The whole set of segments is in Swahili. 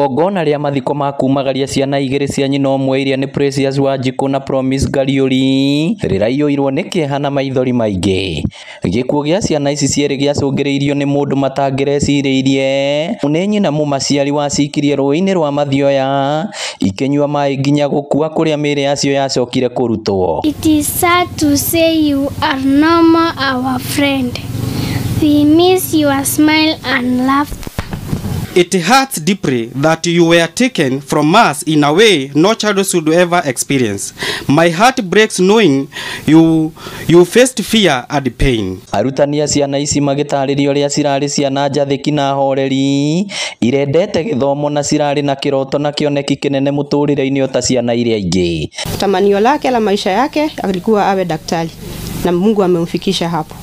igongona rĩa mathiko ma kumagaria ciana igĩrĩ cia nyina ũmwe iria nĩ Precious Wanjiku na Promise Gariũri rĩraiyũirwo nĩ kĩeha na maithori maingĩ. Gĩkuũ gĩa ciana ici cierĩ gĩacũngĩrĩirio nĩ mũndũ matangĩrecireirie. Nĩ nyina mũmaciari wacikirie rũĩ-inĩ rwa Mathioya ikĩnyua maĩ nginya gũkua kũrĩa mĩĩrĩ yacio yacokire kũrutwo. It is sad to say you are no more our friend. We miss your smile and laughter. It hurts deeply that you were taken from us in a way no child should ever experience. My heart breaks knowing you faced fear and pain. Arutani a ciana ici magĩtarĩria ũrĩa cirarĩ ciana njathĩki na horeri irendete gĩthomo na cirarĩ na kĩroto na kĩoneki kĩnene mũtũrĩre-inĩ ota ciana iria ingĩ. Tamanio lake la maisha yake alikuwa awe daktari na Mungu amemfikisha hapo.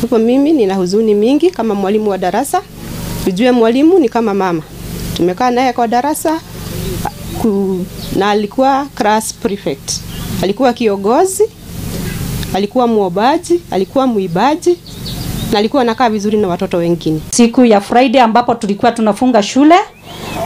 Kwa mimi nina huzuni mingi kama mwalimu wa darasa. Ujue mwalimu ni kama mama. Tumekaa naye kwa darasa na alikuwa class prefect. Alikuwa kiongozi, alikuwa muombaji, alikuwa muibaji na alikuwa anakaa vizuri na watoto wengine. Siku ya Friday ambapo tulikuwa tunafunga shule,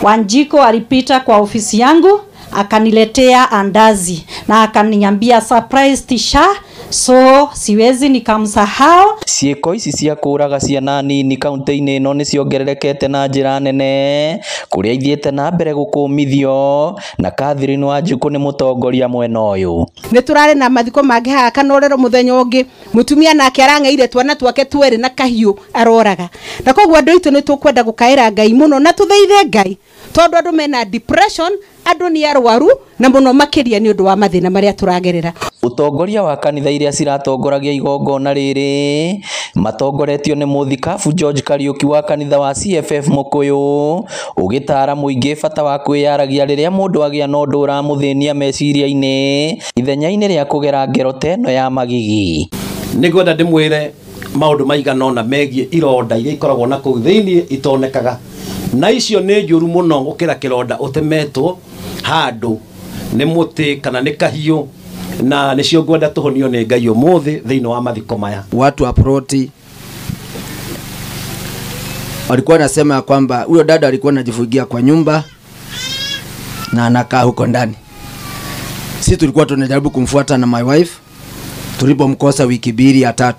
Wanjiku alipita kwa ofisi yangu, akaniletea andazi na akaniambia surprise teacher. So siwezi nikamsahau. Ciĩko ici cia kũraga ciana nini kaunti-inĩ ĩno nĩ ciongererekete na njĩra nene kũrĩa ithiĩte na mbere gũkũmithio na Catherine Wanjiku nĩ mũtongoria mwena ũyũ. Nĩ tũrarĩ na mathiko mangĩ haha kanorero mũthenya ũngĩ mũtumia nake arang'eire twana twake twere na kahiũ aroraga. Na koguo andũ aitũ nĩ tũkwenda gũkaĩra Ngai mũno na tũthaithe Ngai tondũ andũ mena depression, andũ nĩ arwaru na mũno makĩria nĩ ũndũ wa mathĩna marĩa tũragerera. Ũtongoria wa kanitha iria ciratongoragia igongona rĩrĩ matongoretio nĩ Mũthikabu George Kariuki wa kanitha wa CFF Mũkũyũ ũgĩtara mũingĩ bata wa kwĩyaragia rĩrĩa mũndũ agĩa na ũndũ ũramũthĩnia meciria-inĩ ithenya-inĩ rĩa kũgera ngero teno ya magigi. Nĩngwenda ndĩmwĩre maũndũ maigana ũna megiĩ ironda iria ikoragwo na kũu thĩinĩ itonekaga, na icio nĩ njũru mũno gũkĩra kĩronda ũtemetwo handũ nĩ mũtĩ kana nĩ kahiũ, na nĩcio ngwenda tũhonio nĩ Ngai ũmũthĩ thĩinĩ wa mathiko maya. Watu wa Proti walikuwa nasema ya kwamba huyo dada alikuwa anajifungia kwa nyumba na anakaa huko ndani. Sisi tulikuwa tunajaribu kumfuata na my wife, tulipomkosa wiki 2 ya 3.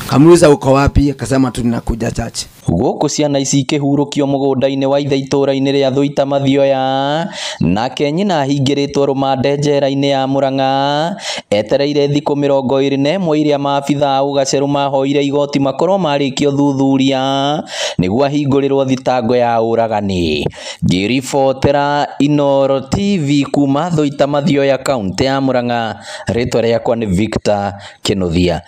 Kamuuliza uko wapi? Akasema tunakuja chache. Gũkũ ciana ici ikĩhurũkio mũgũnda-inĩ wa ithe itũũra-inĩ rĩa Thũita Mathioya nake nyina ahingĩrĩtwo rũmande njera-inĩ ya Mũrang'a etereire thikũ 21 iria maabithaa a ũgacerũ mahoire igoti makorwo marĩkio thuthuria nĩguo ahingũrĩrwo thitango ya ũragani. Ngĩribotera Inooro TV kuma Thũita Mathioya kaunti ya Mũrang'a, rĩtwa rĩakwa nĩ Victor Kĩnuthia.